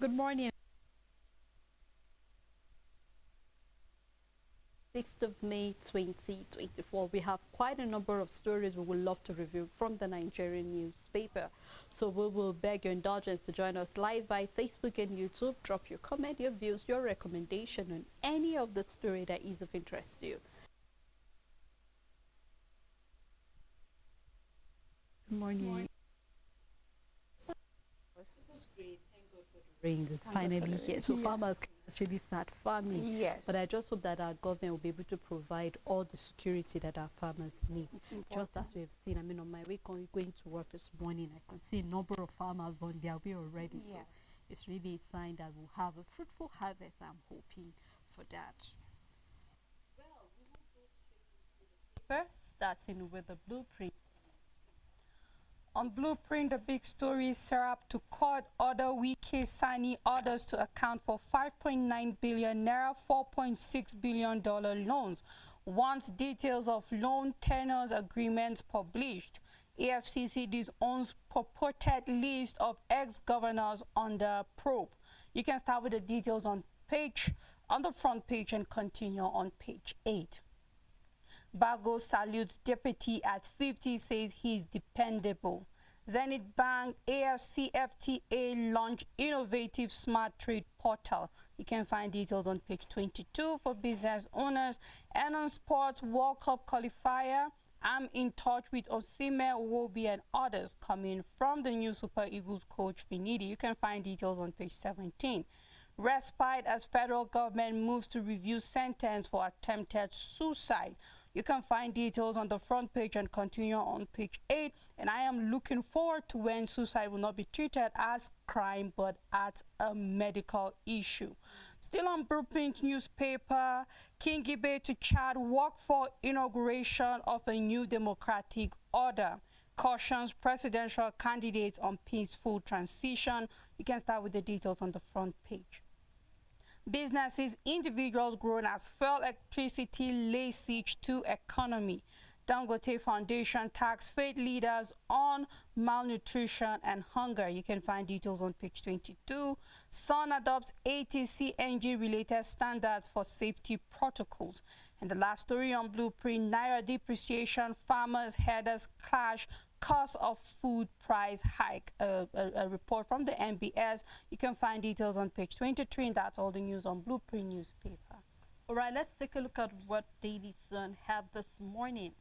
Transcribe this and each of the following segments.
Good morning. 6th of May 2024. We have quite a number of stories we would love to review from the Nigerian newspaper. So we will beg your indulgence to join us live by Facebook and YouTube. Drop your comment, your views, your recommendation on any of the story that is of interest to you. Good morning. It was great. Thank God for the rain. It's finally here. So farmers can actually start farming. Yes. But I just hope that our government will be able to provide all the security that our farmers need. Just as we have seen, I mean, on my way going to work this morning, I can see a number of farmers on their way already. Yes. So it's really a sign that we'll have a fruitful harvest. I'm hoping for that. Well, we will go straight into the paper, starting with the blueprint. On Blueprint, the big story, Serap to court order Wike Sani orders to account for 5.9 billion naira, $4.6 billion loans. Wants details of loan tenors agreements published. AFCC disowns purported list of ex-governors under probe. You can start with the details on the front page and continue on page 8. Bago salutes deputy at 50, says he's dependable. Zenith Bank AFCFTA launch innovative smart trade portal. You can find details on page 22 for business owners. And on sports, World Cup qualifier, I'm in touch with Osimhen, Iwobi, and others coming from the new Super Eagles coach Finidi. You can find details on page 17. Respite as federal government moves to review sentence for attempted suicide. You can find details on the front page and continue on page 8. And I am looking forward to when suicide will not be treated as crime but as a medical issue. Still on Blueprint newspaper, King Gibe to Chad work for inauguration of a new democratic order. Cautions presidential candidates on peaceful transition. You can start with the details on the front page. Businesses, individuals grown as fuel electricity lay siege to economy. Dangote Foundation tax faith leaders on malnutrition and hunger. You can find details on page 22. Sun adopts ATC-NG related standards for safety protocols. And the last story on Blueprint, Naira depreciation, farmers, herders clash, cost of food price hike. A report from the NBS. You can find details on page 23, and that's all the news on Blueprint newspaper. All right, let's take a look at what Daily Sun have this morning.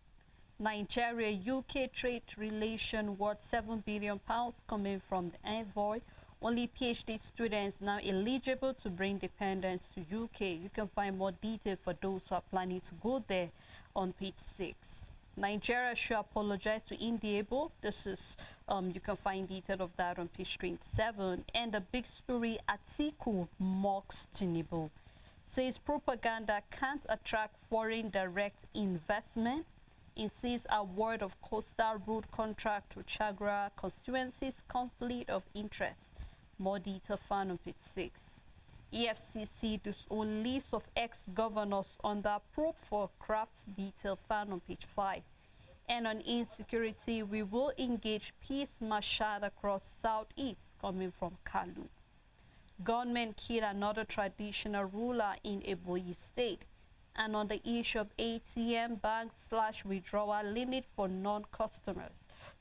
Nigeria-UK trade relation worth £7 billion coming from the envoy. Only PhD students now eligible to bring dependents to UK. You can find more detail for those who are planning to go there on page 6. Nigeria should apologize to Indiabo. This is, you can find detail of that on page 27. And the big story, Atiku mocks Tinubu. Says propaganda can't attract foreign direct investment. Insists award of coastal road contract to Chagra constituencies conflict of interest. More detail found on page 6. EFCC disown list of ex-governors under probe for craft detail found on page 5. And on insecurity, we will engage peace marshal across southeast coming from Kalu. Gunmen kill another traditional ruler in Ebonyi state. And on the issue of ATM bank / withdrawal limit for non-customers.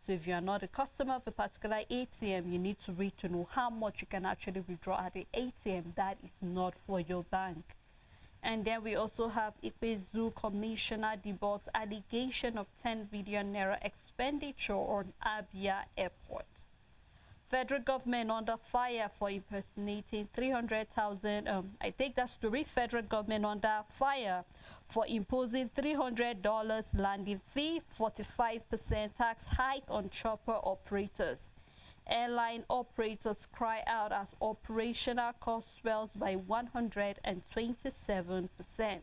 So if you are not a customer of a particular ATM, you need to read to know how much you can actually withdraw at the ATM. That is not for your bank. And then we also have Ipe Zoo Commissioner debunks allegation of 10 billion naira expenditure on Abia Airport. Federal government under fire for impersonating 300,000. I take that story. Federal government under fire for imposing $300 landing fee, 45% tax hike on chopper operators. Airline operators cry out as operational cost swells by 127%.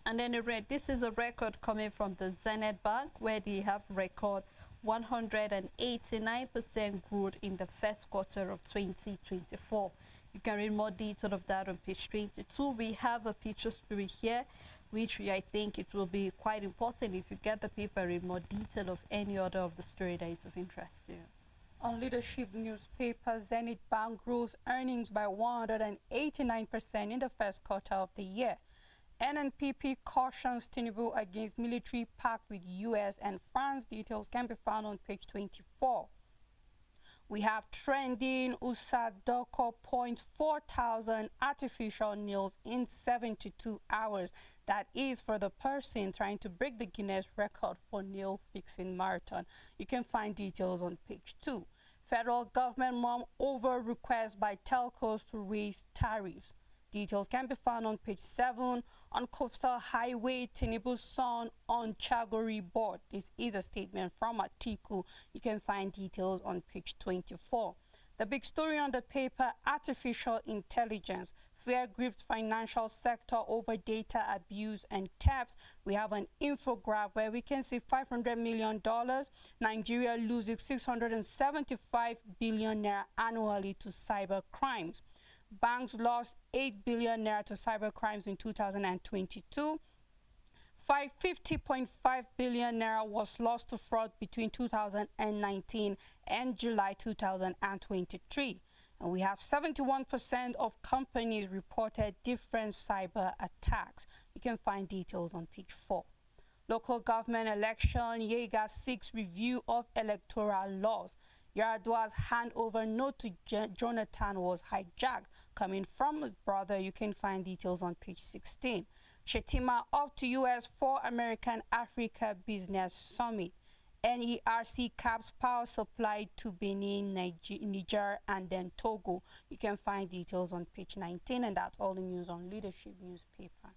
And then this is a record coming from the Zenith Bank, where they have record 189% growth in the first quarter of 2024. You can read more detail of that on page 22. We have a picture story here, which I think it will be quite important if you get the paper, read more detail of any other of the story that is of interest to you. On leadership newspaper, Zenith Bank grows earnings by 189% in the first quarter of the year. NNPP cautions Tinubu against military pact with US and France. Details can be found on page 24. We have trending Usadoko points 4,000 artificial nails in 72 hours. That is for the person trying to break the Guinness record for nail fixing marathon. You can find details on page 2. Federal government mom over request by telcos to raise tariffs. Details can be found on page 7. On Coastal Highway, Tinubu's son on Chagori board. This is a statement from Atiku. You can find details on page 24. The big story on the paper, artificial intelligence. Fear grips financial sector over data abuse and theft. We have an infograph where we can see $500 million. Nigeria loses 675 billion naira annually to cyber crimes. Banks lost 8 billion naira to cyber crimes in 2022. 50.5 billion naira was lost to fraud between 2019 and July 2023. And we have 71% of companies reported different cyber attacks. You can find details on page 4. Local government election, Yega seeks review of electoral laws. Yar'Adua's handover note to Jonathan was hijacked. Coming from his brother, you can find details on page 16. Shetima off to U.S. for American Africa Business Summit. NERC caps power supply to Benin, Niger, and then Togo. You can find details on page 19, and that's all the news on leadership newspaper.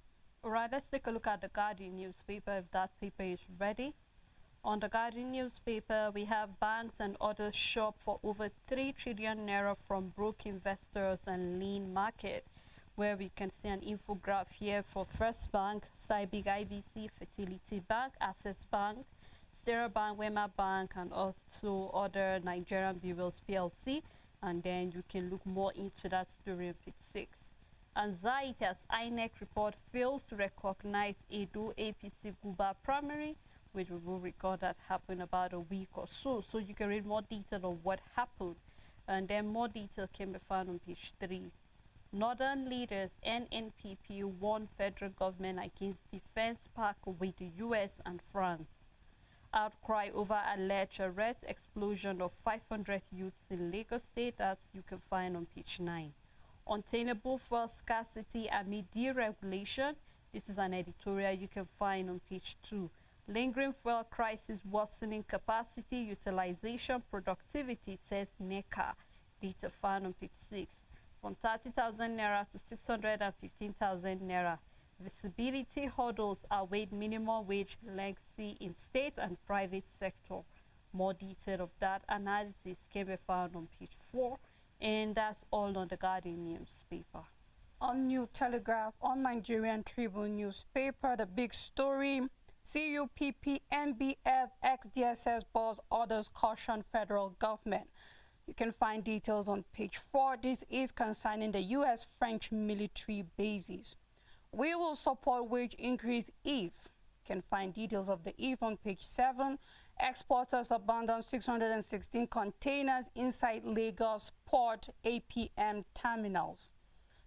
All right, let's take a look at the Guardian newspaper if that paper is ready. On the Guardian newspaper, we have banks and others shop for over 3 trillion naira from broke investors and lean market, where we can see an infograph here for First Bank, Cybig IBC, Fertility Bank, Access Bank, Stera Bank, Wema Bank, and also other Nigerian bureaus PLC. And then you can look more into that story on page 6. Anxiety as INEC report fails to recognize Edo APC Guba primary, which we will record that happened about a week or so. So you can read more detail on what happened. And then more detail can be found on page 3. Northern leaders NNPP warn federal government against defense pact with the US and France. Outcry over alleged arrest, explosion of 500 youths in Lagos State. That you can find on page 9. Untenable fuel scarcity amid deregulation. This is an editorial you can find on page 2. Lingering fuel crisis worsening capacity, utilization, productivity, says NECA. Data found on page 6. From 30,000 naira to 615,000 naira. Visibility hurdles await minimum wage legacy in state and private sector. More detail of that analysis can be found on page 4. And that's all on the Guardian newspaper. On New Telegraph, on Nigerian Tribune newspaper, the big story, CUPP, MBF, ex-DSS boss orders caution federal government. You can find details on page 4. This is concerning the U.S.-French military bases. We will support wage increase if. You can find details of the if on page 7. Exporters abandon 616 containers inside Lagos Port APM terminals.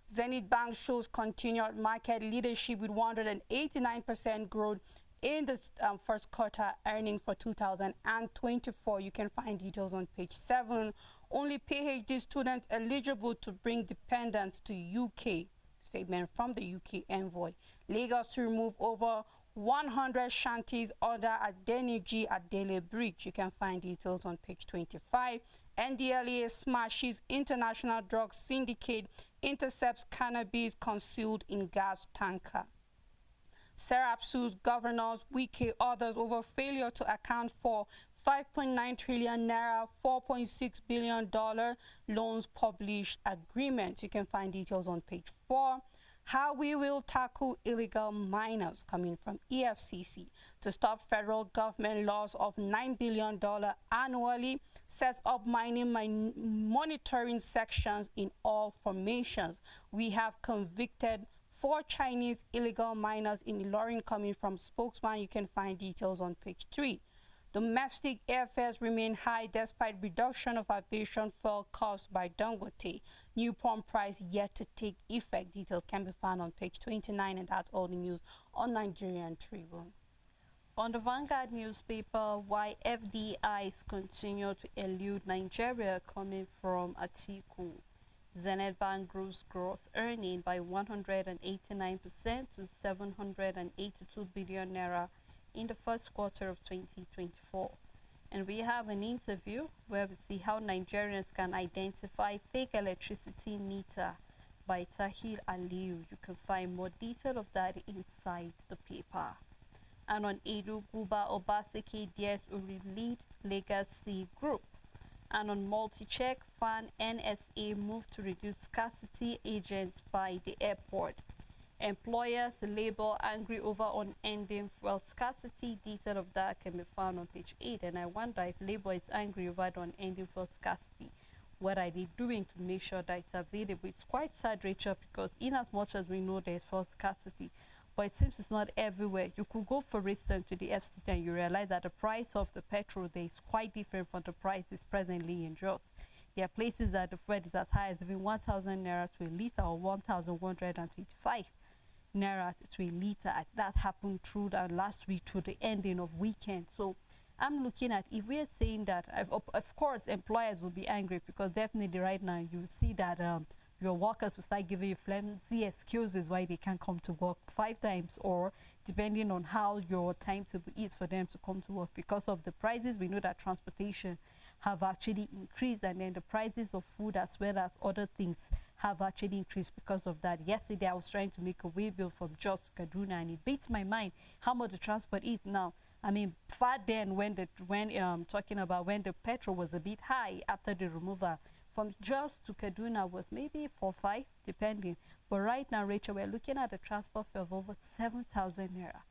Zenith Bank shows continued market leadership with 189% growth in the first quarter earnings for 2024. You can find details on page 7. Only PhD students eligible to bring dependents to UK. Statement from the UK envoy. Lagos to remove over 100 shanties order at Deniji at Daily Bridge. You can find details on page 25. NDLEA smashes international drug syndicate, intercepts cannabis concealed in gas tanker. Serap sues governors, Wike others over failure to account for 5.9 trillion naira, $4.6 billion loans published agreement. You can find details on page 4. How we will tackle illegal miners, coming from EFCC, to stop federal government loss of $9 billion annually, sets up mining monitoring sections in all formations. We have convicted 4 Chinese illegal miners in Ilorin, coming from spokesman. You can find details on page 3. Domestic airfares remain high despite reduction of aviation fuel caused by Dangote. New pump price yet to take effect. Details can be found on page 29, and that's all the news on Nigerian Tribune. On the Vanguard newspaper, why FDIs continue to elude Nigeria coming from Atiku. Zenith Bank grows gross earning by 189% to 782 billion naira in the first quarter of 2024. And we have an interview where we see how Nigerians can identify fake electricity meter by Tahir Aliyu. You can find more detail of that inside the paper. And on Edu Guba Obaseki dares to lead legacy group. And on multi-check fan, NSA move to reduce scarcity agents by the airport. Employers, labor angry over unending fuel scarcity. Detail of that can be found on page 8. And I wonder if labor is angry over the unending fuel scarcity, what are they doing to make sure that it's available? It's quite sad, Rachel, because in as much as we know there's fuel scarcity, but it seems it's not everywhere. You could go, for instance, to the FCT and you realize that the price of the petrol there is quite different from the prices presently in Jos. There are places that the fuel is as high as even 1,000 naira to a litre or 1,125 naira to a litre. That happened through the last week to the ending of weekend. So I'm looking at, if we're saying that, of course, employers will be angry because definitely right now you see that your workers will start giving you flimsy excuses why they can't come to work 5 times, or depending on how your timetable is for them to come to work. Because of the prices, we know that transportation have actually increased, and then the prices of food as well as other things have actually increased because of that. Yesterday, I was trying to make a way bill from Jos to Kaduna, and it beat my mind how much the transport is now. I mean, far then when talking about when the petrol was a bit high after the removal, from Jos to Kaduna was maybe 4-5, depending. But right now, Rachel, we're looking at a transport fare of over 7,000 naira.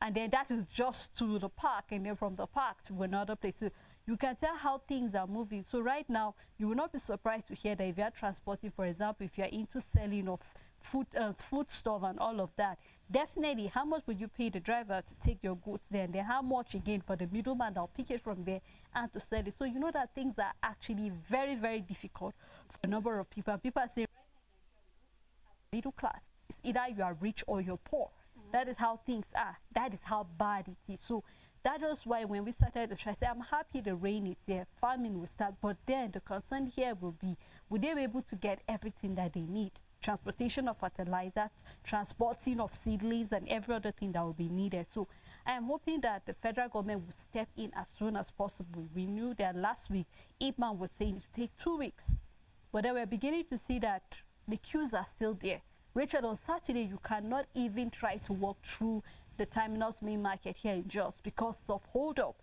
And then that is just to the park, and then from the park to another place. So you can tell how things are moving. So right now, you will not be surprised to hear that if you are transporting, for example, if you are into selling of food stuff and all of that, definitely how much will you pay the driver to take your goods there, and then how much again for the middleman that'll pick it from there and to sell it. So you know that things are actually very, very difficult for a number of people. And people are saying, middle class, it's either you are rich or you're poor. That is how things are. That is how bad it is. So that is why when we started the show, I said, I'm happy the rain is here, farming will start, but then the concern here will be, will they be able to get everything that they need? Transportation of fertilizer, transporting of seedlings, and every other thing that will be needed. So I am hoping that the federal government will step in as soon as possible. We knew that last week, Ipman was saying it would take 2 weeks, but then we're beginning to see that the queues are still there. Richard, on Saturday, you cannot even try to walk through the Terminus main market here in Jos because of hold up.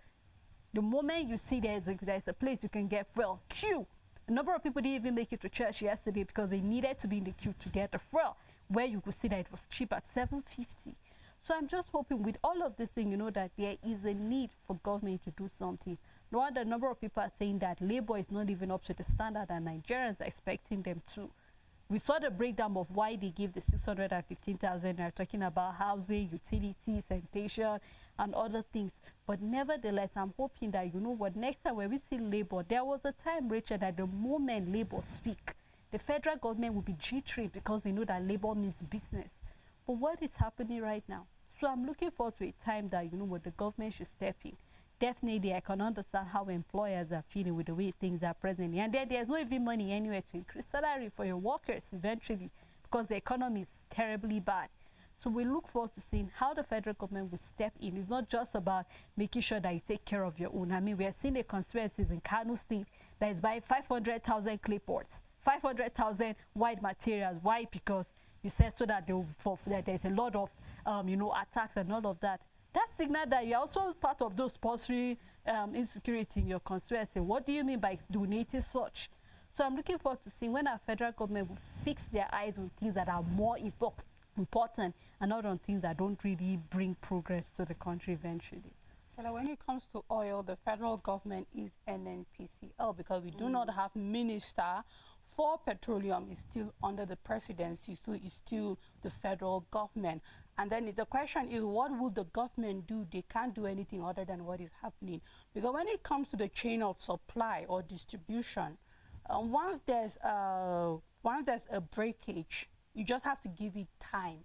The moment you see there's a place you can get fuel, queue. A number of people didn't even make it to church yesterday because they needed to be in the queue to get the fuel, where you could see that it was cheap at 750. So I'm just hoping with all of this thing, you know, that there is a need for government to do something. No wonder a number of people are saying that labor is not even up to the standard and Nigerians are expecting them to. We saw the breakdown of why they give the 615,000. They're talking about housing, utilities, sanitation, and other things. But nevertheless, I'm hoping that, you know what, next time when we see labor, there was a time, Richard, that the moment labor speak, the federal government will be jittery because they know that labor means business. But what is happening right now? So I'm looking forward to a time that, you know what, the government should step in. Definitely, I can understand how employers are feeling with the way things are presently. And then there's not even money anywhere to increase salary for your workers eventually because the economy is terribly bad. So we look forward to seeing how the federal government will step in. It's not just about making sure that you take care of your own. I mean, we are seeing the conspiracies in Kano State that is buying 500,000 clay pots, 500,000 white materials. Why? Because you said so that there's a lot of, you know, attacks and all of that. That signal that you're also part of those sponsoring insecurity in your constituency. What do you mean by donating such? So I'm looking forward to seeing when our federal government will fix their eyes on things that are more important and not on things that don't really bring progress to the country eventually. So when it comes to oil, the federal government is NNPCL because we do not have minister for petroleum. Is still under the presidency, so it's still the federal government. And then the question is, what will the government do? They can't do anything other than what is happening. Because when it comes to the chain of supply or distribution, once there's a breakage, you just have to give it time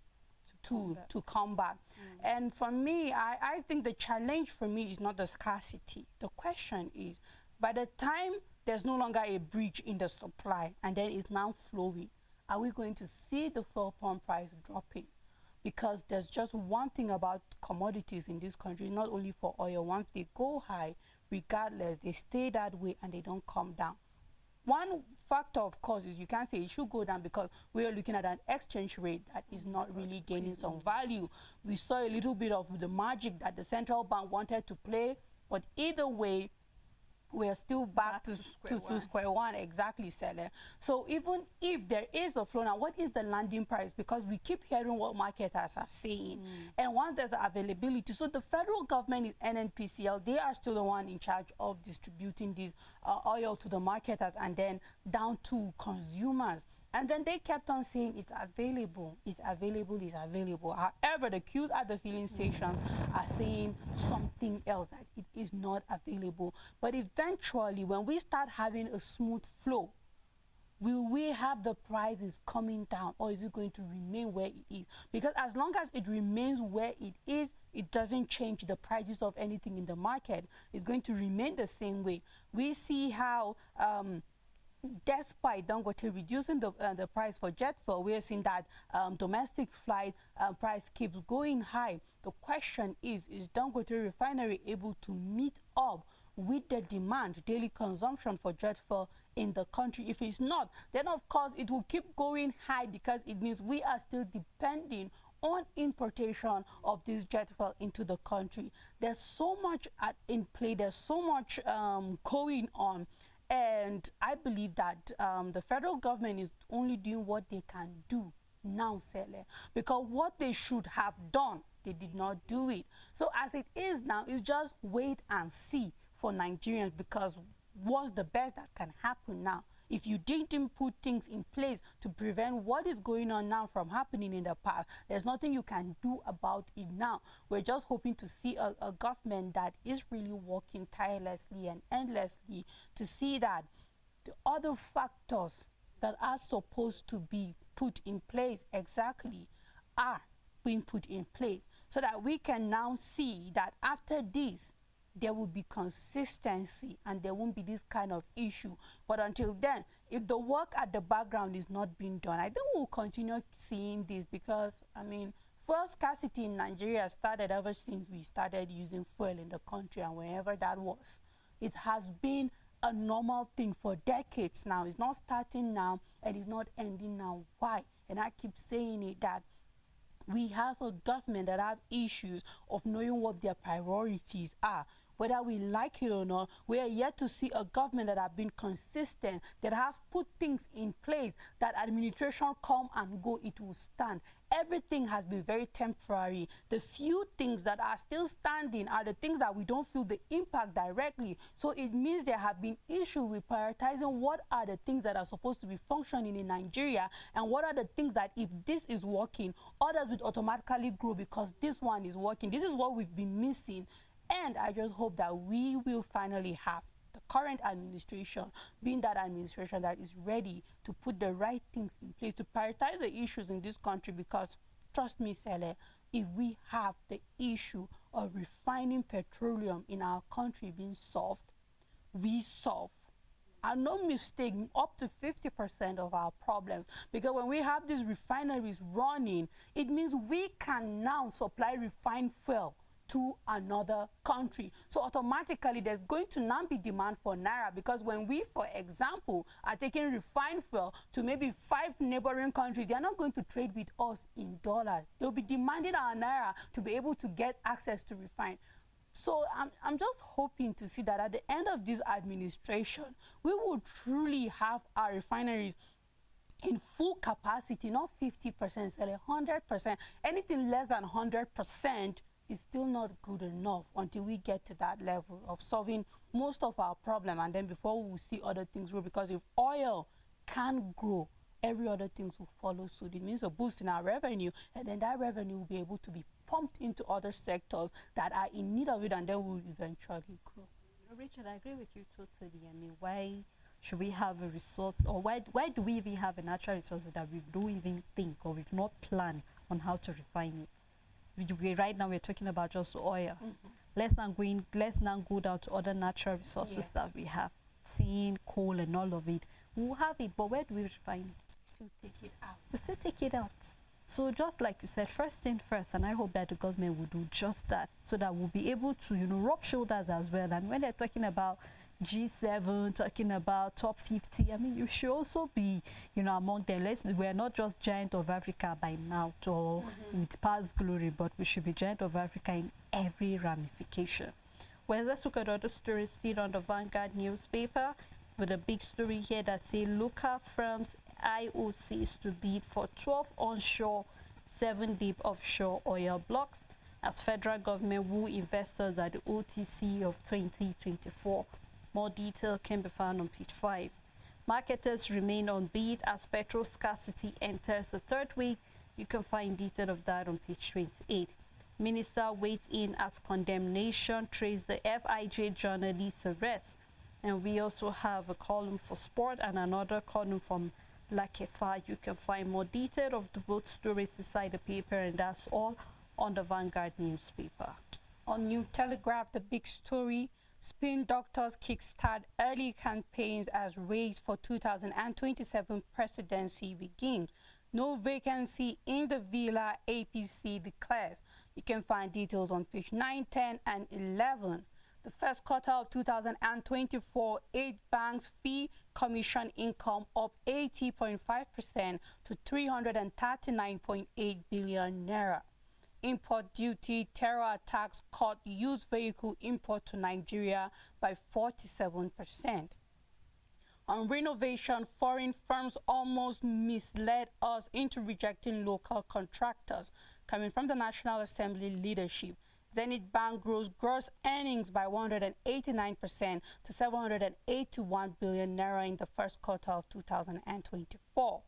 to come back. And for me, I think the challenge for me is not the scarcity. The question is, by the time there's no longer a breach in the supply and then it's now flowing, are we going to see the fuel pump price dropping? Because there's just one thing about commodities in this country, not only for oil. Once they go high, regardless, they stay that way and they don't come down. One factor, of course, is you can't say it should go down because we are looking at an exchange rate that is not really gaining some value. We saw a little bit of the magic that the central bank wanted to play, but either way, we are still back to square one. Exactly, Sele. So even if there is a flow now, what is the landing price? Because we keep hearing what marketers are saying. And once there's availability, so the federal government is NNPCL, they are still the one in charge of distributing this oil to the marketers and then down to consumers. And then they kept on saying it's available, it's available, it's available. However, the queues at the filling stations are saying something else, that it is not available. But eventually, when we start having a smooth flow, will we have the prices coming down, or is it going to remain where it is? Because as long as it remains where it is, it doesn't change the prices of anything in the market. It's going to remain the same way. We see how despite Dangote reducing the price for jet fuel, we are seeing that domestic flight price keeps going high. The question is Dangote refinery able to meet up with the demand, daily consumption for jet fuel in the country? If it's not, then of course it will keep going high, because it means we are still depending on importation of this jet fuel into the country. There's so much in play, there's so much going on. And I believe that the federal government is only doing what they can do now, Sele, because what they should have done, they did not do it. So as it is now, it's just wait and see for Nigerians, because what's the best that can happen now? If you didn't put things in place to prevent what is going on now from happening in the past, there's nothing you can do about it now. We're just hoping to see a government that is really working tirelessly and endlessly to see that the other factors that are supposed to be put in place exactly are being put in place, so that we can now see that after this, there will be consistency and there won't be this kind of issue. But until then, if the work at the background is not being done, I think we'll continue seeing this, because, I mean, fuel scarcity in Nigeria started ever since we started using fuel in the country, and wherever that was. It has been a normal thing for decades now. It's not starting now and it's not ending now. Why? And I keep saying it, that we have a government that have issues of knowing what their priorities are. Whether we like it or not, we are yet to see a government that have been consistent, that have put things in place, that administration come and go, it will stand. Everything has been very temporary. The few things that are still standing are the things that we don't feel the impact directly. So it means there have been issues with prioritizing what are the things that are supposed to be functioning in Nigeria, and what are the things that if this is working, others will automatically grow because this one is working. This is what we've been missing. And I just hope that we will finally have the current administration being that administration that is ready to put the right things in place to prioritize the issues in this country. Because trust me, Sele, if we have the issue of refining petroleum in our country being solved, we solve, and no mistake, up to 50% of our problems. Because when we have these refineries running, it means we can now supply refined fuel to another country. So automatically there's going to now be demand for Naira, because when we, for example, are taking refined fuel to maybe 5 neighboring countries, they're not going to trade with us in dollars. They'll be demanding our Naira to be able to get access to refine. So I'm just hoping to see that at the end of this administration, we will truly have our refineries in full capacity, not 50%, 100%. Anything less than 100% is still not good enough until we get to that level of solving most of our problem, and then before we will see other things grow. Because if oil can't grow, every other things will follow suit. It means a boost in our revenue, and then that revenue will be able to be pumped into other sectors that are in need of it, and then will eventually grow. Richard, I agree with you totally. I mean, why should we have a resource, or why do we even have a natural resource that we don't even think or we've not planned on how to refine it? Right now we're talking about just oil. Let's now go down to other natural resources that we have, tin, coal, and all of it. We'll have it, but where do we refine it? Still take it out. We still take it out. So just like you said, first thing first, and I hope that the government will do just that, so that we'll be able to, rub shoulders as well. And when they're talking about G7, talking about top 50, I mean, you should also be, among them. We're not just giant of Africa by now, or with past glory, but we should be giant of Africa in every ramification. Well, let's look at other stories still on the Vanguard newspaper, with a big story here that says local firms IOCs to bid for 12 onshore, 7 deep offshore oil blocks as federal government woo investors at the OTC of 2024. More detail can be found on page 5. Marketers remain on bid as petrol scarcity enters the third week. You can find detail of that on page 28. Minister weighs in as condemnation traced the FIJ journalist's arrest. And we also have a column for sport and another column from Lakefa. You can find more detail of the both stories inside the paper, and that's all on the Vanguard newspaper. On New Telegraph, the big story, spin doctors kickstart early campaigns as race for 2027 presidency begins. No vacancy in the Villa, APC declares. You can find details on page 9, 10, and 11. The first quarter of 2024, 8 banks fee commission income up 80.5% to 339.8 billion naira. Import duty, terror attacks cut used vehicle import to Nigeria by 47%. On renovation, foreign firms almost misled us into rejecting local contractors. Coming from the National Assembly leadership, Zenith Bank grows gross earnings by 189% to 781 billion naira in the first quarter of 2024.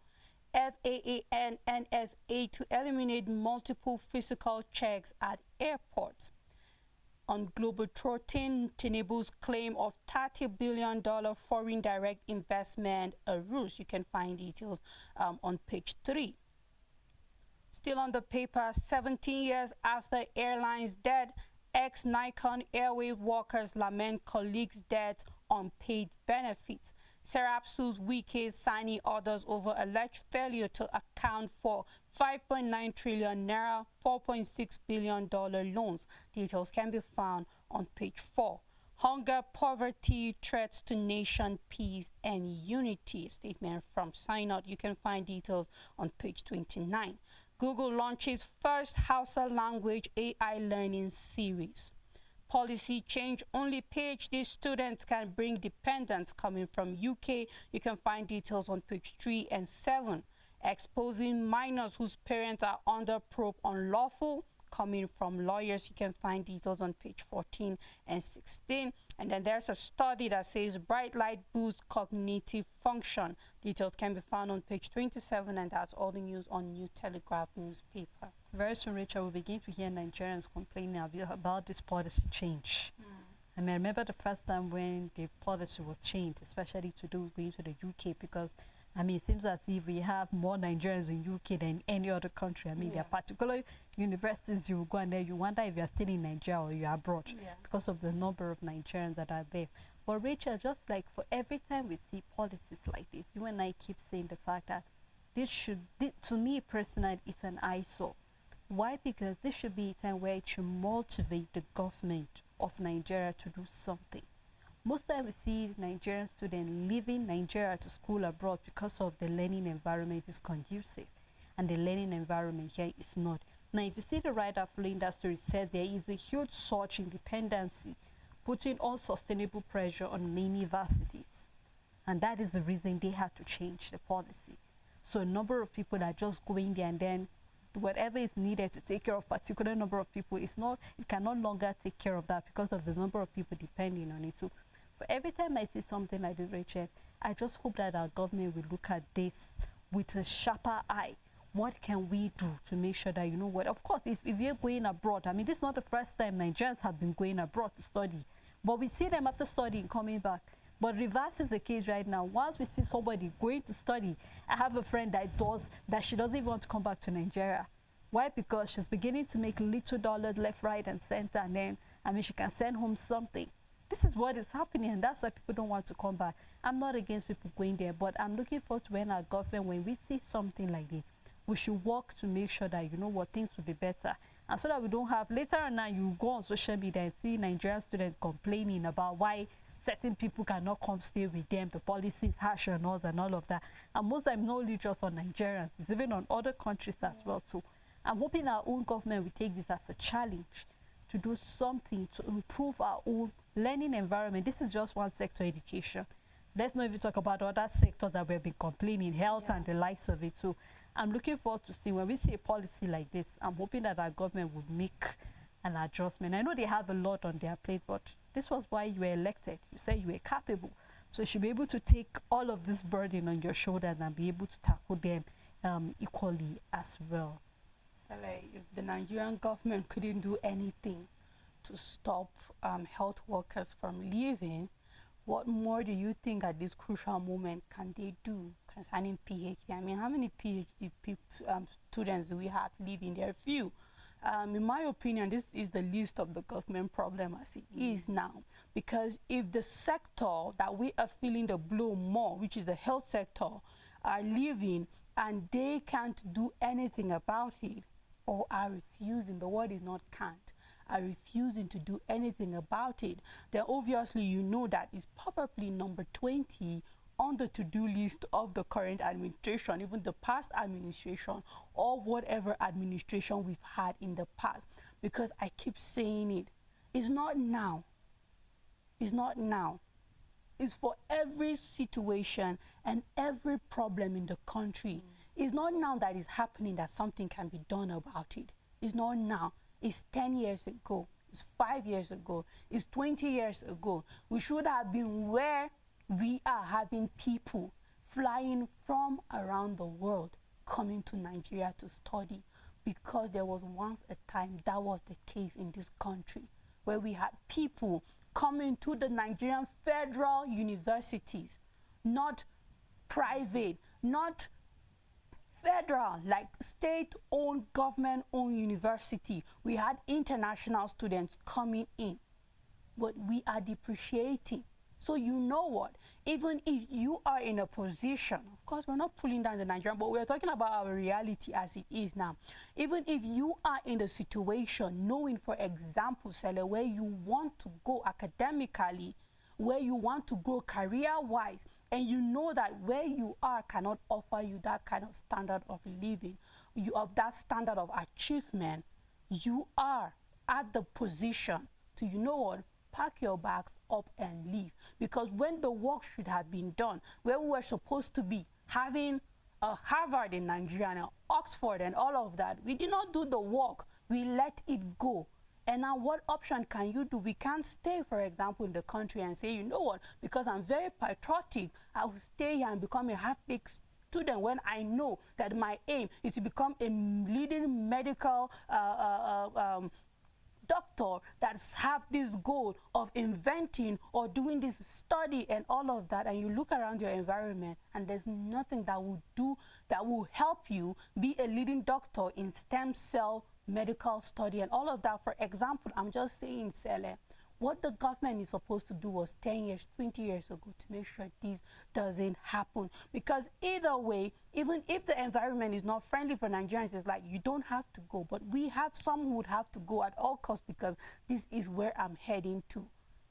FAA and NSA to eliminate multiple physical checks at airports. On Globetrotting, Tinubu's claim of $30 billion foreign direct investment a ruse. You can find details on page 3. Still on the paper, 17 years after airline's death, ex-Nikon Airways workers lament colleagues' deaths on paid benefits. Serap sues Wike signing orders over alleged failure to account for 5.9 trillion naira, $4.6 billion loans. Details can be found on page 4. Hunger, poverty, threats to nation, peace, and unity. Statement from Synod. You can find details on page 29. Google launches first Hausa language AI learning series. Policy change, only PhD students can bring dependents coming from UK. You can find details on page 3 and 7. Exposing minors whose parents are under probe unlawful, coming from lawyers. You can find details on page 14 and 16. And then there's a study that says bright light boosts cognitive function. Details can be found on page 27, and that's all the news on New Telegraph newspaper. Very soon, Rachel, we'll begin to hear Nigerians complaining about this policy change. I mean, I remember the first time when the policy was changed, especially to do with going to the UK, because I mean, it seems as if we have more Nigerians in UK than any other country. I mean, there are particular universities you go and there you wonder if you're still in Nigeria or you're abroad because of the number of Nigerians that are there. But Rachel, just like for every time we see policies like this, you and I keep saying the fact that this, to me personally, it's an eyesore. Why? Because this should be a time where it should motivate the government of Nigeria to do something. Most time we see Nigerian students leaving Nigeria to school abroad because of the learning environment is conducive and the learning environment here is not. Now, if you see the writer following that story, it says there is a huge surge in dependency, putting unsustainable pressure on many universities. And that is the reason they had to change the policy. So a number of people are just going there, and then whatever is needed to take care of particular number of people, it can no longer take care of that because of the number of people depending on it. So for every time I see something like this, Rachel, I just hope that our government will look at this with a sharper eye. What can we do to make sure that, you know what, of course, if you're going abroad, I mean, this is not the first time Nigerians have been going abroad to study, but we see them after studying coming back. But reverse is the case right now. Once we see somebody going to study, I have a friend that she doesn't even want to come back to Nigeria. Why? Because she's beginning to make little dollars left, right, and center, and then, I mean, she can send home something. This is what is happening, and that's why people don't want to come back. I'm not against people going there, but I'm looking forward to when our government, when we see something like this, we should work to make sure that, you know what, things will be better. And so that we don't have, later on now, you go on social media and see Nigerian students complaining about why certain people cannot come stay with them, the policy is harsh on us and all of that. And most of them not only just on Nigerians, it's even on other countries as well. So I'm hoping our own government will take this as a challenge to do something to improve our own learning environment. This is just one sector, education. Let's not even talk about other sectors that we've been complaining, health and the likes of it. So I'm looking forward to seeing when we see a policy like this. I'm hoping that our government would make an adjustment. I know they have a lot on their plate, but this was why you were elected. You said you were capable. So you should be able to take all of this burden on your shoulders and be able to tackle them equally as well. So like, if the Nigerian government couldn't do anything to stop health workers from leaving, what more do you think at this crucial moment can they do concerning PhD? I mean, how many PhD students do we have leaving? There are few. In my opinion, this is the least of the government problem as it is now. Because if the sector that we are feeling the blow more, which is the health sector, are leaving and they can't do anything about it, or are refusing, the word is not can't, are refusing to do anything about it, then obviously you know that is probably number 20 on the to-do list of the current administration, even the past administration, or whatever administration we've had in the past. Because I keep saying it, it's not now. It's not now. It's for every situation and every problem in the country. It's not now that it's happening that something can be done about it. It's not now. It's 10 years ago. It's 5 years ago. It's 20 years ago. We should have been where we are having people flying from around the world coming to Nigeria to study, because there was once a time that was the case in this country, where we had people coming to the Nigerian federal universities, not private, not federal, like state-owned, government-owned university. We had international students coming in, but we are depreciating. So you know what, even if you are in a position, of course we're not pulling down the Nigerian, but we're talking about our reality as it is now. Even if you are in the situation, knowing, for example, Sele, where you want to go academically, where you want to grow career-wise, and you know that where you are cannot offer you that kind of standard of living, you of that standard of achievement, you are at the position to, you know what, pack your bags up and leave. Because when the work should have been done, where we were supposed to be having a Harvard in Nigeria and Oxford and all of that, we did not do the work. We let it go. And now what option can you do? We can't stay, for example, in the country and say, you know what, because I'm very patriotic, I will stay here and become a half-baked student when I know that my aim is to become a leading medical doctor that have this goal of inventing or doing this study and all of that, and you look around your environment and there's nothing that will do, that will help you be a leading doctor in stem cell medical study and all of that. For example, I'm just saying, Sele, what the government is supposed to do was 10 years, 20 years ago to make sure this doesn't happen. Because either way, even if the environment is not friendly for Nigerians, it's like you don't have to go. But we have some who would have to go at all costs, because this is where I'm heading to.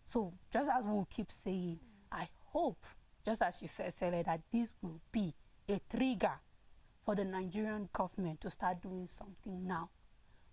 So just as we'll keep saying, I hope, just as you said, Sele, that this will be a trigger for the Nigerian government to start doing something now.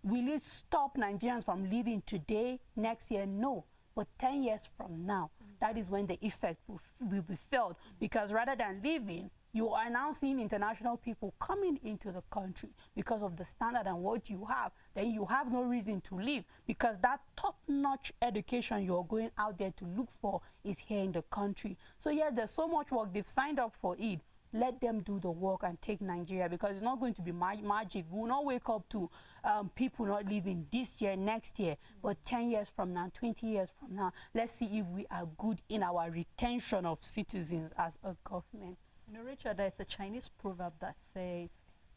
Will it stop Nigerians from leaving today, next year? No. But 10 years from now, that is when the effect will be felt. Because rather than leaving, you are now seeing international people coming into the country because of the standard and what you have. Then you have no reason to leave, because that top-notch education you're going out there to look for is here in the country. So yes, there's so much work. They've signed up for it. let them do the work and take Nigeria, because it's not going to be magic. We will not wake up to people not living this year, next year, but 10 years from now, 20 years from now, let's see if we are good in our retention of citizens as a government. You know, Richard, there's a Chinese proverb that says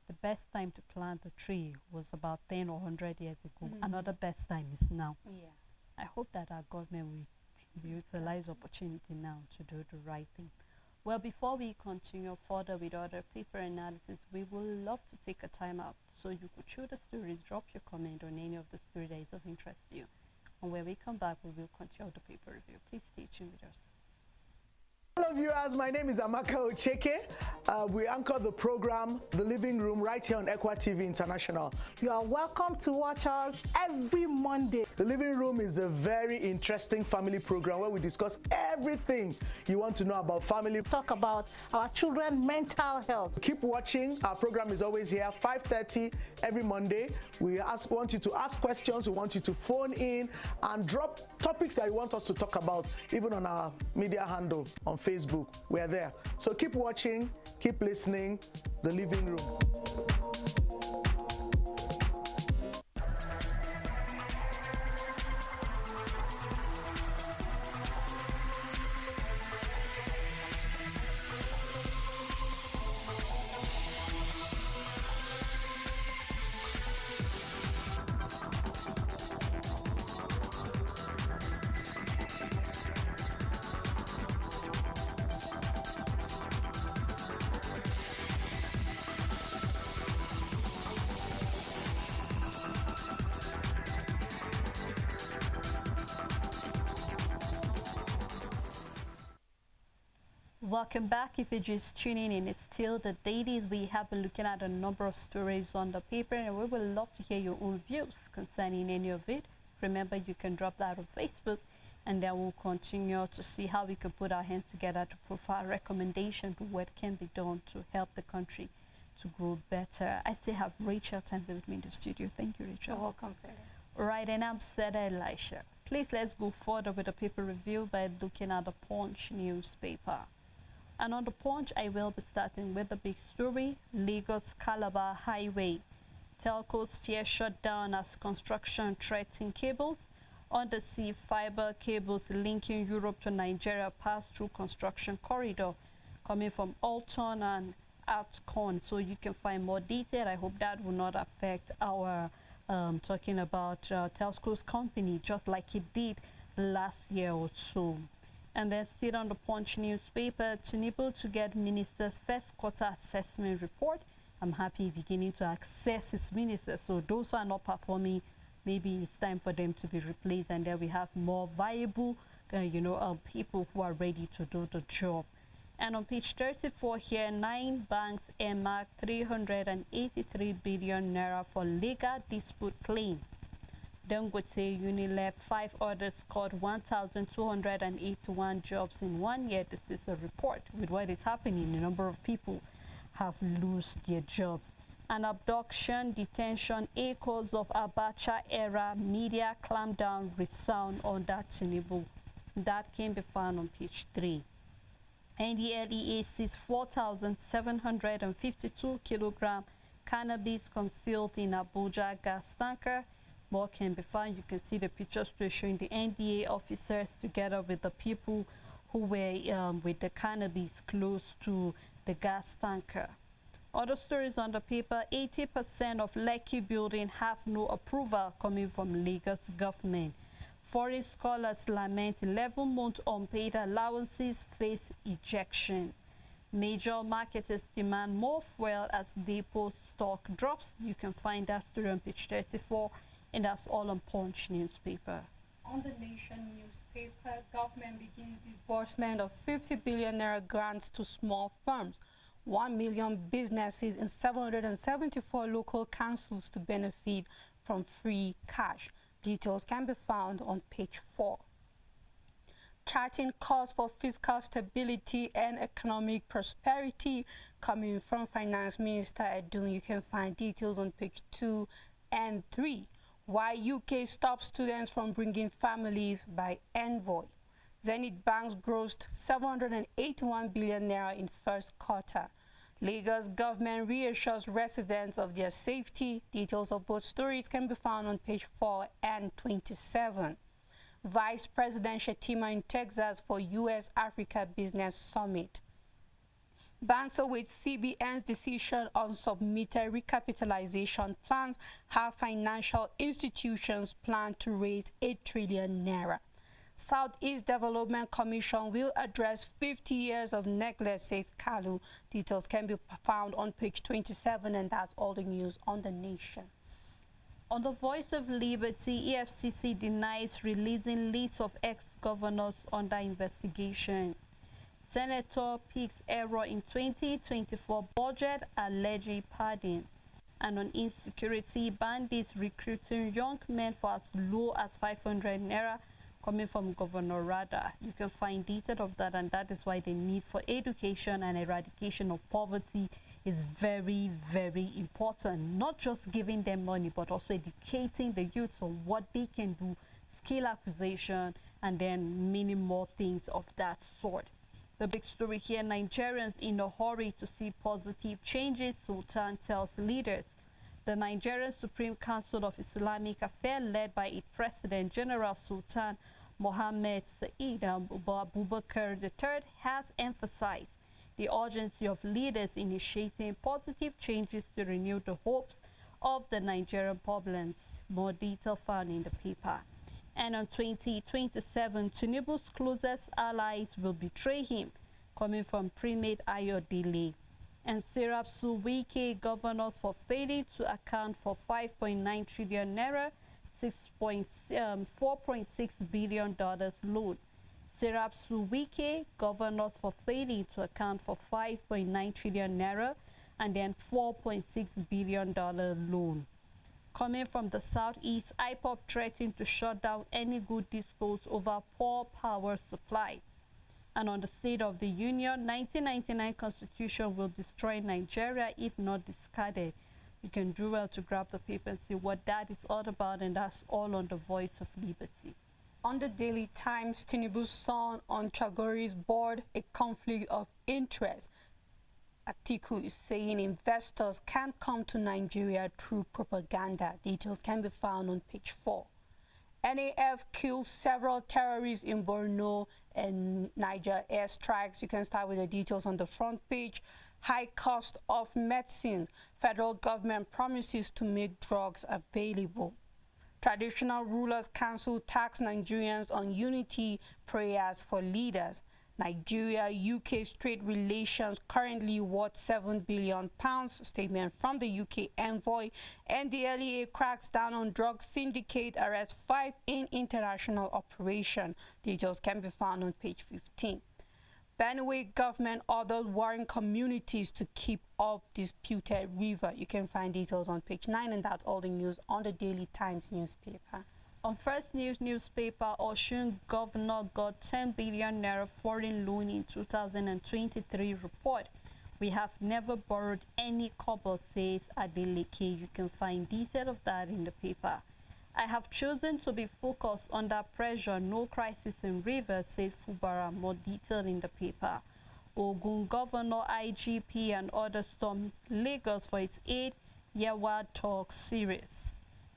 the best time to plant a tree was about 10 or 100 years ago. Another best time is now. Yeah. I hope that our government will utilize opportunity now to do the right thing. Well, before we continue further with other paper analysis, we would love to take a time out. So you could show the stories, drop your comment on any of the stories that is of interest to you. And when we come back, we will continue the paper review. Please stay tuned with us. Hello viewers, my name is Amaka Ocheke. We anchor the program, The Living Room, right here on Equa TV International. You are welcome to watch us every Monday. The Living Room is a very interesting family program where we discuss everything you want to know about family. Talk about our children's mental health. Keep watching. Our program is always here, 5:30 every Monday. We want you to ask questions, we want you to phone in and drop topics that you want us to talk about, even on our media handle on Facebook. We are there. So keep watching, keep listening. The Living Room. Welcome back. If you're just tuning in, it's still the Dailies. We have been looking at a number of stories on the paper, and we would love to hear your own views concerning any of it. Remember, you can drop that on Facebook, and then we'll continue to see how we can put our hands together to provide recommendations to what can be done to help the country to grow better. I still have Rachel Tansley with me in the studio. Thank you, Rachel. You're welcome, Sarah. Right, and I'm Sarah Elisha. Please, let's go further with the paper review by looking at the Punch newspaper. And on the Punch, I will be starting with the big story, Lagos-Calabar Highway. Telcos fear shutdown as construction threatens cables. Undersea fiber cables linking Europe to Nigeria pass through construction corridor coming from Alton and Outcon. So you can find more detail. I hope that will not affect our talking about Telco's company, just like it did last year or so. And then still on the Punch newspaper, Tinubu to get minister's first quarter assessment report. I'm happy beginning to access his ministers. So those who are not performing, maybe it's time for them to be replaced. And then we have more viable, people who are ready to do the job. And on page 34 here, 9 banks earmark 383 billion naira for legal dispute claim. Dangote, Unilever, 5 others scored 1,281 jobs in 1 year. This is a report with what is happening. A number of people have lost their jobs. An abduction, detention, echoes of Abacha era media clampdown resound under Tinubu. That can be found on page 3. NDLEA sees 4,752 kilogram cannabis concealed in Abuja gas tanker. More can be found. You can see the pictures showing the NDA officers together with the people who were with the cannabis close to the gas tanker. Other stories on the paper, 80% of Lekki building have no approval coming from Lagos government. Foreign scholars lament 11 months unpaid allowances face ejection. Major marketers demand more fuel as depot stock drops. You can find that story on page 34. And that's all on Punch newspaper. On the Nation newspaper, government begins disbursement of 50 billion naira grants to small firms. 1 million businesses in 774 local councils to benefit from free cash. Details can be found on page 4. Charting course for fiscal stability and economic prosperity coming from Finance Minister Edun. You can find details on page 2 and 3. Why UK stops students from bringing families by envoy. Zenith Banks grossed 781 billion naira in first quarter. Lagos government reassures residents of their safety. Details of both stories can be found on page 4 and 27. Vice President Shettima in Texas for U.S.-Africa Business Summit. Banks awaits CBN's decision on submitted recapitalization plans. How financial institutions plan to raise 8 trillion naira. Southeast Development Commission will address 50 years of neglect, says Kalu. Details can be found on page 27, and that's all the news on the nation. On the Voice of Liberty, EFCC denies releasing lists of ex-governors under investigation. Senator picks error in 2024 budget, alleging pardon. And on insecurity, bandits recruiting young men for as low as 500 naira, coming from Governor Rada. You can find details of that, and that is why the need for education and eradication of poverty is very, very important. Not just giving them money, but also educating the youth on what they can do, skill acquisition, and then many more things of that sort. The big story here, Nigerians in a hurry to see positive changes, Sultan tells leaders. The Nigerian Supreme Council of Islamic Affairs, led by its President General Sultan Mohammed Saeed Abubakar III, has emphasized the urgency of leaders initiating positive changes to renew the hopes of the Nigerian problems. More detail found in the paper. And on 2027, Tinubu's closest allies will betray him, coming from Primate Ayodele. And Serap Suwike governors for failing to account for 5.9 trillion naira, $4.6 billion loan. Serap Suwike governors for failing to account for 5.9 trillion naira and then $4.6 billion loan. Coming from the southeast, IPOB threatened to shut down any good disposed over poor power supply. And on the State of the Union, 1999 Constitution will destroy Nigeria if not discarded. You can do well to grab the paper and see what that is all about, and that's all on the Voice of Liberty. On the Daily Times, Tinubu's son on Chagori's board, a conflict of interest. Atiku is saying investors can't come to Nigeria through propaganda. Details can be found on page 4. NAF kills several terrorists in Borno and Niger airstrikes. You can start with the details on the front page. High cost of medicine. Federal government promises to make drugs available. Traditional rulers council tax Nigerians on unity prayers for leaders. Nigeria-UK trade relations currently worth £7 billion. Statement from the UK envoy. And the LEA cracks down on drug syndicate, arrests 5 in international operation. Details can be found on page 15. Benue government ordered warring communities to keep off disputed river. You can find details on page 9, and that's all the news on the Daily Times newspaper. On First News newspaper, Osun governor got 10 billion naira foreign loan in 2023 report. We have never borrowed any kobo, says Adeleke. You can find detail of that in the paper. I have chosen to be focused under pressure, no crisis in rivers, says Fubara. More detail in the paper. Ogun governor, IGP and others storm Lagos for its 8th Yewa Talk series.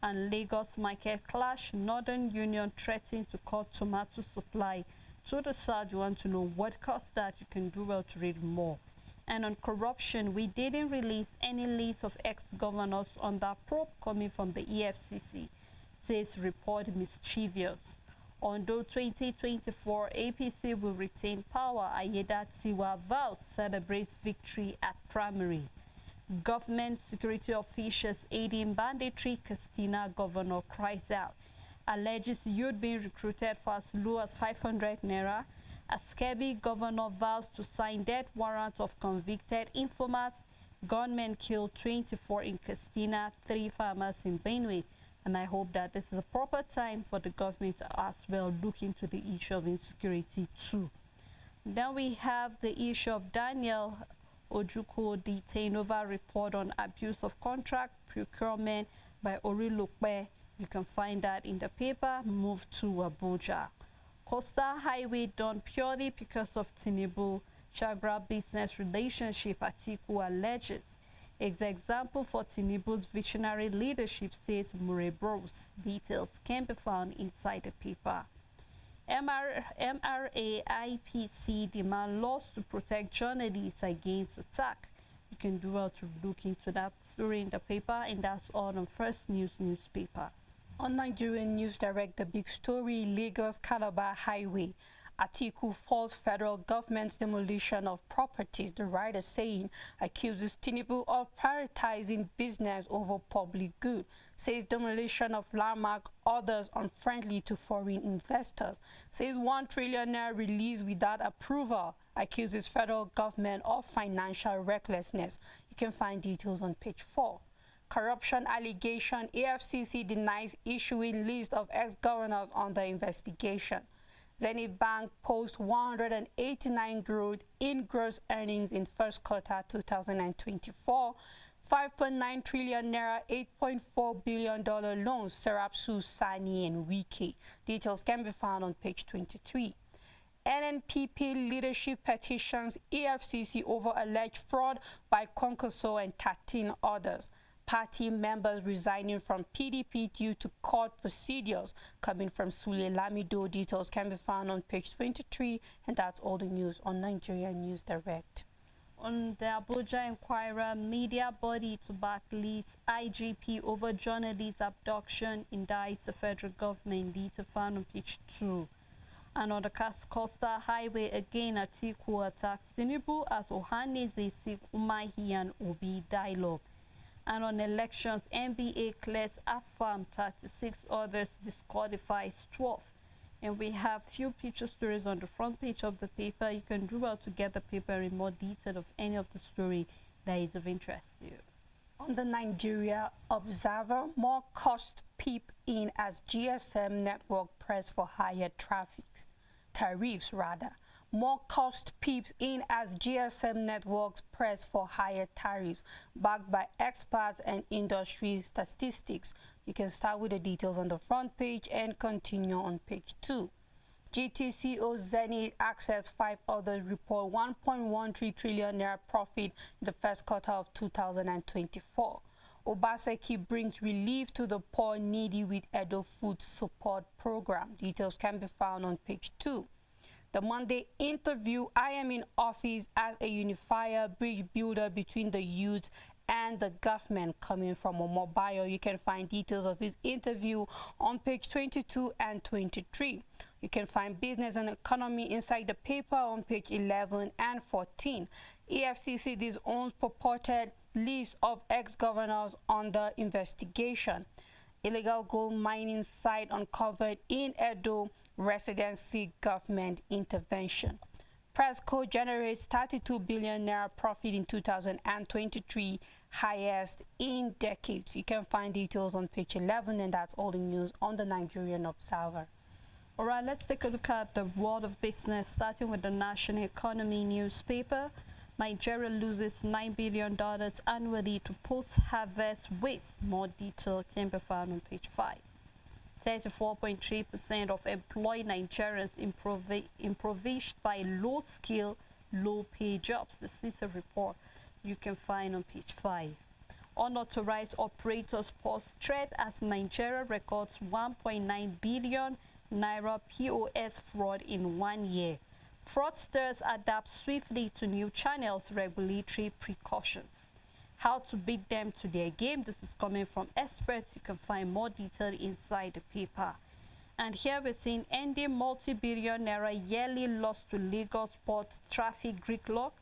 And Lagos market clash, Northern Union threatening to cut tomato supply to the south. You want to know what caused that? You can do well to read more. And on corruption, we didn't release any list of ex-governors under probe coming from the EFCC, says report mischievous. Although 2024 APC will retain power, Ayedatiwa vows celebrates victory at primary. Government security officials aiding banditry, Christina governor cries out. Alleges youth being recruited for as low as 500 naira. Askebi governor vows to sign death warrants of convicted informers. Gunmen killed 24 in Christina, 3 farmers in Benue. And I hope that this is a proper time for the government to as well look into the issue of insecurity too. Then we have the issue of Daniel Ojukwu detained over report on abuse of contract procurement by Orilokwe. You can find that in the paper. Move to Abuja. Coastal Highway done purely because of Tinubu. Chagra business relationship, Atiku alleges. Example for Tinubu's visionary leadership, says Murebros. Details can be found inside the paper. MRA IPC demand laws to protect journalists against attack. You can do well to look into that story in the paper, and that's all on First News newspaper. On Nigerian News Direct, the big story, Lagos-Calabar Highway. Atiku faults federal government's demolition of properties, the writer saying, accuses Tinubu of prioritizing business over public good, says demolition of landmark orders unfriendly to foreign investors, says 1 trillion naira released without approval, accuses federal government of financial recklessness. You can find details on page 4. Corruption allegation, AFCC denies issuing list of ex-governors under investigation. Zenith Bank posts 189 growth in gross earnings in first quarter 2024. 5.9 trillion naira, $8.4 billion loans, Serapsu, Sani, and Wike. Details can be found on page 23. NNPP leadership petitions EFCC over alleged fraud by Concoso and 13 others. Party members resigning from PDP due to court procedures, coming from Sule Lamido. Details can be found on page 23, and that's all the news on Nigerian News Direct. On the Abuja Inquirer, media body to backlist IGP over journalist abduction indicts the federal government. Details found on page 2. And on the Coastal Highway, again, Atiku attacks Tinubu as Ohaneze seek Umahi and Obi dialogue. And on elections, NBA clears AFAM, 36 others disqualifies 12. And we have few picture stories on the front page of the paper. You can do well to get the paper in more detail of any of the story that is of interest to you. On the Nigeria Observer, more cost peep in as GSM network press for higher tariffs. More cost peeps in as GSM networks press for higher tariffs, backed by experts and industry statistics. You can start with the details on the front page and continue on page 2. GTCO Zenith Access 5 others report 1.13 trillion naira profit in the first quarter of 2024. Obaseki brings relief to the poor needy with Edo Food Support Program. Details can be found on page 2. The Monday interview, I am in office as a unifier bridge builder between the youth and the government, coming from Omobayo. You can find details of his interview on page 22 and 23. You can find business and economy inside the paper on page 11 and 14. EFCC disowns purported list of ex-governors under investigation. Illegal gold mining site uncovered in Edo, residency government intervention. Presco generates 32 billion naira profit in 2023, highest in decades. You can find details on page 11, and that's all the news on the Nigerian Observer. All right, let's take a look at the world of business, starting with the National Economy newspaper. Nigeria loses $9 billion annually to post-harvest waste. More detail can be found on page 5. 34.3% of employed Nigerians impoverished by low-skill, low-pay jobs. This is a report you can find on page 5. Unauthorized operators pose threat as Nigeria records 1.9 billion naira POS fraud in 1 year. Fraudsters adapt swiftly to new channels, regulatory precautions. How to beat them to their game. This is coming from experts. You can find more detail inside the paper. And here we're seeing ending multi-billion naira yearly loss to Lagos port traffic gridlock.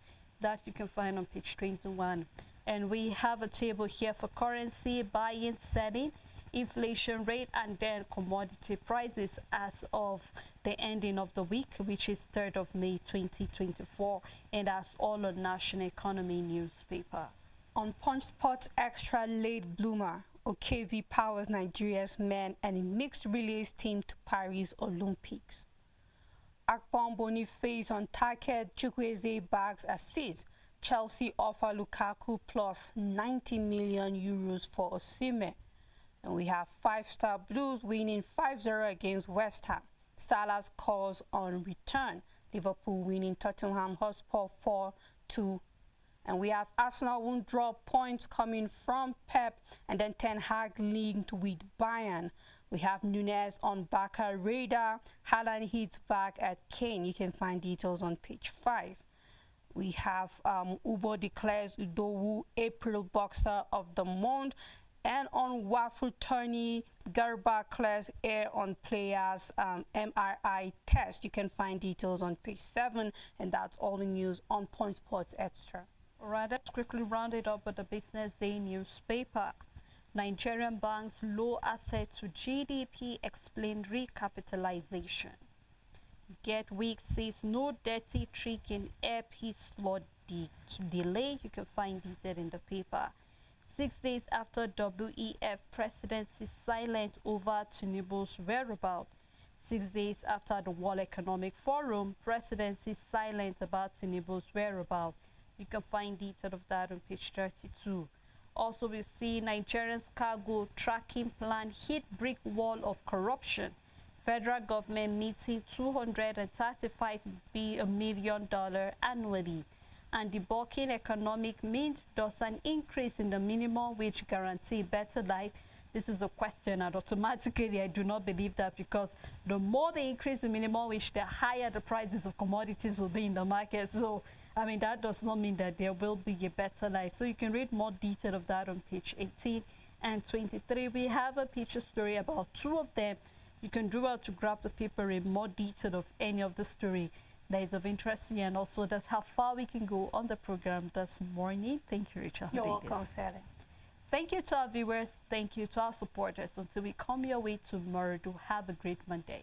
That you can find on page 21. And we have a table here for currency, buying, selling, inflation rate, and then commodity prices as of the ending of the week, which is 3rd of May 2024. And that's all on National Economy newspaper. On Punch Sports Extra late bloomer, OKZ powers Nigeria's men and a mixed relays team to Paris Olympics. Akpom Boniface on target, Chukwueze bags assist. Chelsea offer Lukaku plus 90 million euros for Osimhen. And we have 5-star Blues winning 5-0 against West Ham. Salah's calls on return. Liverpool winning Tottenham Hotspur 4-2. And we have Arsenal won't draw points coming from Pep, and then Ten Hag linked with Bayern. We have Nunez on Barca radar. Haaland hits back at Kane. You can find details on page 5. We have Ubo declares Udowu April Boxer of the Month. And on Waffle Tourney, Garba clears air on players' MRI test. You can find details on page 7. And that's all the news on Point Sports Extra. All right, let's quickly round it up with the Business Day newspaper. Nigerian banks low asset to GDP explained recapitalization. Get Week says no dirty trick in airpiece slot delay. You can find detail in the paper. 6 days after WEF presidency silent over Tinubu's whereabouts. 6 days after the World Economic Forum, presidency silent about Tinubu's whereabouts. You can find detail of that on page 32. Also, we see Nigeria's cargo tracking plan hit brick wall of corruption. Federal government meeting $235 million annually. And the bulking economic means does an increase in the minimum wage guarantee better life? This is a question, and automatically I do not believe that, because the more they increase the minimum wage, the higher the prices of commodities will be in the market. So, I mean, that does not mean that there will be a better life. So you can read more detail of that on page 18 and 23. We have a picture story about 2 of them. You can do well to grab the paper in more detail of any of the story that is of interest to you, and also that's how far we can go on the program this morning. Thank you, Rachel. You're welcome, Sally. Thank you to our viewers. Thank you to our supporters. Until we come your way tomorrow, do have a great Monday.